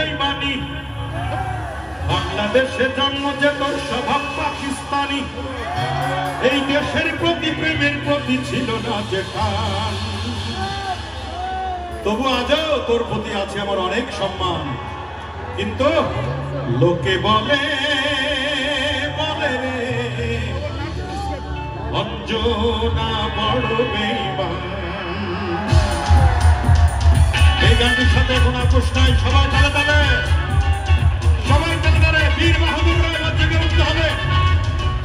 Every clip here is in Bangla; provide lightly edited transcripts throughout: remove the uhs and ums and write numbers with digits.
বেঈমানি বাংলাদেশে জন্ম যে তোর স্বভাব পাকিস্তানি এই দেশের প্রতি প্রেমের প্রতি ছিল না যে টান তবু আজও তোর প্রতি আছে আমার অনেক সম্মান কিন্তু লোকে বলে বলে রে অঞ্জনা বড় বেঈমান এই গানটির সাথে কোনো আপোষ নাই সবাই তালে তালে সবাই তালে তালে বীর বাহাদুর রায় জেগে উঠতে হবে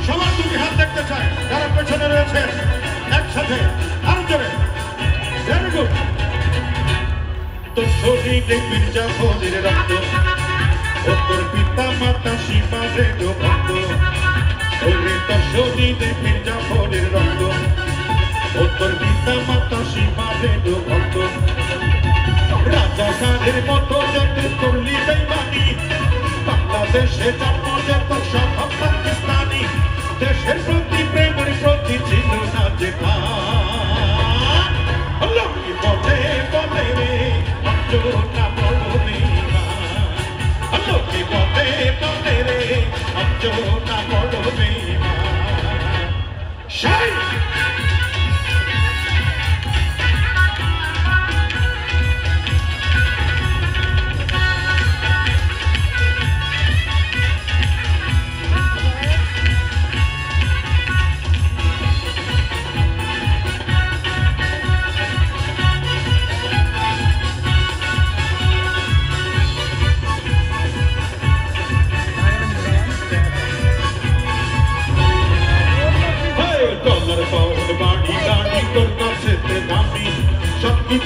সবার দুটি হাত দেখতে চায় যারা পেছনে রয়েছে একসাথে আরো জোরে ভেরি গুড তোর শরীরে মির্জাফরের রক্ত ও তোর পিতা মাতা সীমারের ভক্ত ওরে তোর শরীরে মির্জাফরের রক্ত ও তোর পিতা মাতা সীমারের ভক্ত রাজা সাহের মতো যেতে করলি বেঈমানি বাংলাদেশে জন্ম যে তোর স্বভাব পাকিস্তানি দেশের প্রতি প্রেমের প্রতি ছিল না যে লোকে বলে বলে রে অঞ্জনা বড় বেঈমান লোকে বলে বলে রে অঞ্জনা বড় বেঈমান সেই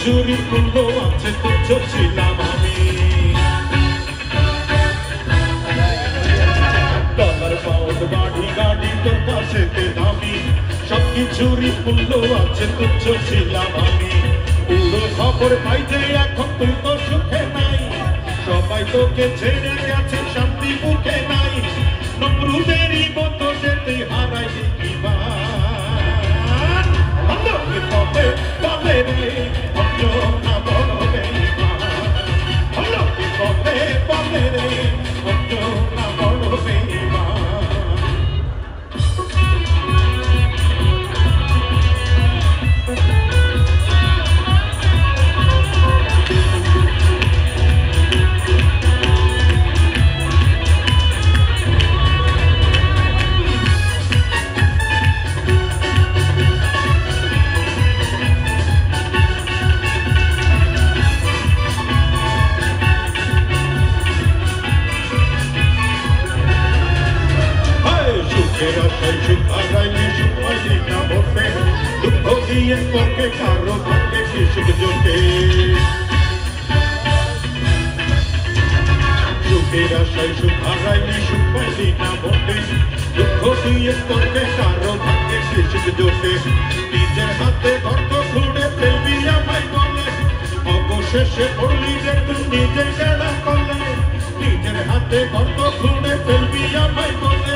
চুরি মূল্য আছে তুচ্ছ ছিলাম আমি ডলার পাউন্ড বাড়ি গাড়ি তোর কাছে দামি সব কিছুরই মূল্য আছে তুচ্ছ ছিলাম আমি পুরো খবর পাই যে এখন তুই তো সুখে নাই সবাই তোকে ছেড়ে গেছে শান্তি মুখে নাই নমরুদেরই মতো যেতে হারাইলি কিবার লোকে বলে বলে রে অঞ্জনা বড় বেঈমান লোকে বলে বলে রে অঞ্জনা বড় বেঈমান porque carro porque kishik jote সুখের আশায় সুখ হারাইলি সুখ পাইলি না মোটে দুঃখ দিয়ে porque carro porque kishik jote নিজের হাতে গর্ত খুঁড়ে ফেলবি আমায় বলে অবশেষে পড়লি যে তুই নিজের গেড়া করলে নিজের হাতে গর্ত খুঁড়ে ফেলবি আমায় বলে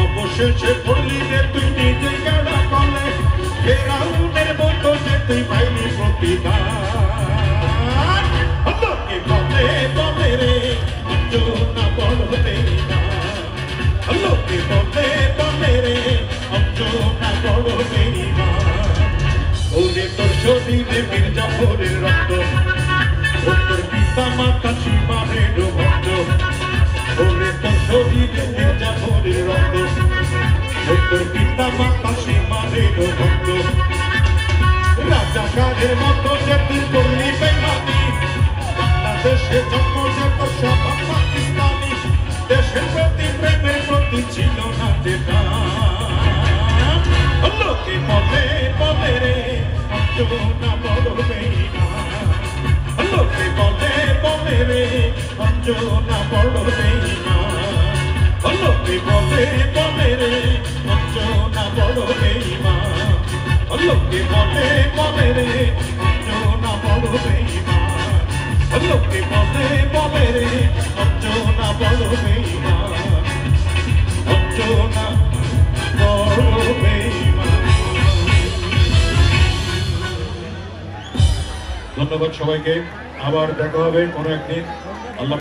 অবশেষে পড়লি যে তুই নিজের গেড়া করলে ফেরাউনের মতো যে তুই পাইলি প্রতিদান লোকে বলে বলে রে অঞ্জনা বড় বেঈমান লোকে বলে বলে রে অঞ্জনা বড় বেঈমান ওরে তোর শরীরে মির্জাফরের রক্ত ও তোর পিতা মাতা সীমারের ভক্ত ওরে তোর শরীরে মির্জাফরের রক্ত ও তোর পিতা মাতা সীমারের ভক্ত রাজা সাহের মতো যে তুই করলি বেঈমানি বাংলাদেশে জন্ম যে তোর স্বভাব পাকিস্তানি দেশের প্রতি প্রেমের প্রতি ছিল না যে টান লোকে বলে বলে রে অঞ্জনা বড় বেঈমান লোকে বলে বলে রে অঞ্জনা বড় বেঈমান লোকে বলে বলে রে অঞ্জনা বড় বেঈমান লোকে বলে বলে রে অঞ্জনা বড় বেঈমান লোকে বলে বলে রে অঞ্জনা বড় বেঈমান অঞ্জনা বড় বেঈমান ধন্যবাদ সবাইকে আবার দেখা হবে কোনো একদিন